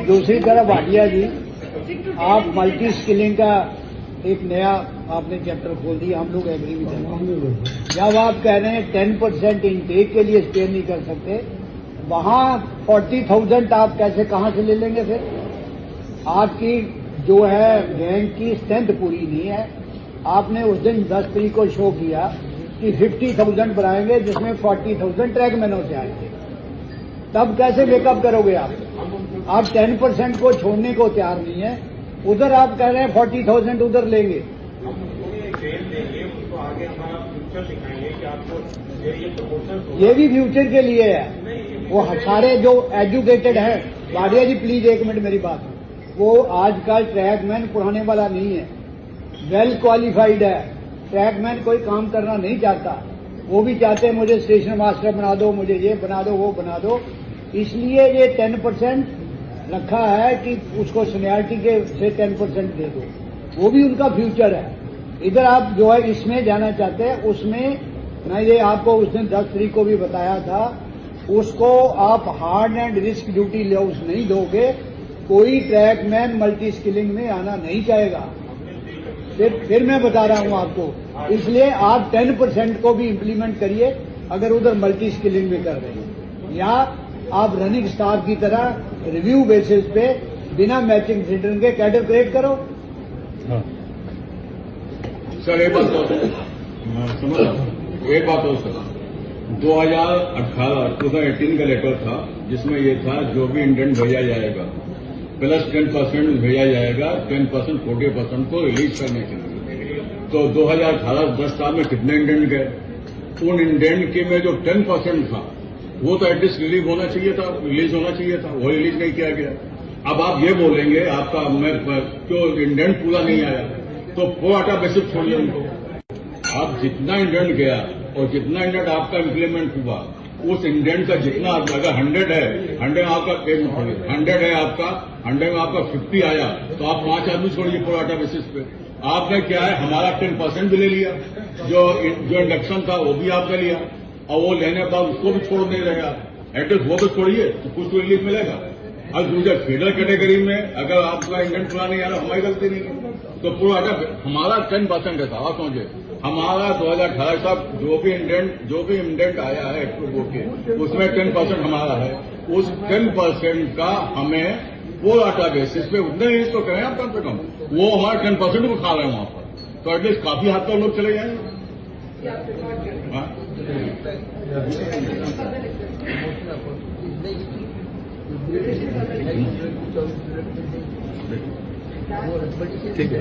दूसरी तरफ भाटिया जी, आप मल्टी स्किलिंग का एक नया आपने चैप्टर खोल दिया, हम लोग एग्री भी करते हैं। जब आप कह रहे हैं 10% इनटेक के लिए स्टे नहीं कर सकते, वहां 40,000 आप कैसे कहां से ले लेंगे? फिर आपकी जो है बैंक की स्ट्रेंथ पूरी नहीं है। आपने उस दिन 10 तारीख को शो किया कि 50,000 बनाएंगे, जिसमें 40,000 ट्रैकमैनों से आएंगे। तब कैसे मेकअप करोगे आप? 10% को छोड़ने को तैयार नहीं है। उधर आप कह रहे हैं 40,000 उधर लेंगे। ये भी फ्यूचर के लिए है। वो सारे जो एजुकेटेड हैं, भाटिया जी प्लीज एक मिनट मेरी बात, वो आजकल ट्रैकमैन पुराने वाला नहीं है, वेल क्वालिफाइड है। ट्रैकमैन कोई काम करना नहीं चाहता, वो भी चाहते हैं मुझे स्टेशन मास्टर बना दो, मुझे ये बना दो, वो बना दो। इसलिए ये 10% रखा है कि उसको सीनियरिटी के से 10% दे दो, वो भी उनका फ्यूचर है। इधर आप जो है इसमें जाना चाहते हैं, उसमें मैं ये आपको उस दिन 10 तारीख को भी बताया था, उसको आप hard and risk duty loss नहीं दोगे, कोई ट्रैकमैन मल्टी स्किलिंग में आना नहीं चाहेगा। फिर मैं बता रहा हूं आपको, इसलिए आप 10% को भी इम्प्लीमेंट करिए अगर उधर मल्टी स्किलिंग में कर रहे हैं, या आप रनिंग स्टाफ की तरह रिव्यू बेसिस पे बिना मैचिंग सेंटर के कैडर क्रिएट करो। हाँ। सर एक बात एक बात हो सर, 2018 का लेटर था जिसमें ये था जो भी इंडेंट भेजा जाएगा प्लस 10% भेजा जाएगा, 10% 40% को रिलीज करने के लिए। तो 2018-10 साल में कितने इंडेंट गए? उन इंडेंट के में जो 10% था वो तो एटलीस्ट रिलीज होना चाहिए था, वो रिलीज नहीं किया गया। अब आप ये बोलेंगे आपका जो इंडेंट पूरा नहीं आया तो प्रो आटा बेसिस छोड़िए उनको। आप जितना इंडेंट गया और जितना इंडेंट आपका इम्प्लीमेंट हुआ, उस इंडेंट का जितना अगर 100 है, 100 आपका 100 है आपका 100 में आपका 50 आया तो आप 5 आदमी छोड़िए प्रो आटा बेसिस पे। आपने क्या है, हमारा 10% भी ले लिया, जो इंडक्शन था वो भी आपने लिया, और वो लेने के बाद उसको भी छोड़ नहीं रहे आप। एटलीस्ट वो तो छोड़िए तो कुछ तो रिलीफ मिलेगा। अब दूसरे फीडर कैटेगरी में अगर आपका इंडेंट पूरा नहीं आ रहा, हमारी गलती नहीं है, तो पूरा हमारा 10% है था। आप समझे, हमारा 2018 तक जो भी इंडेंट आया है उसमें 10% हमारा है। उस 10% का हमें वो आटा बेसिस पे उतने ही तो करें आप कम से कम, वो हमारा 10% को खा रहे हैं वहां पर, तो एटलीस्ट काफी हद तक लोग चले जाएंगे। ठीक है,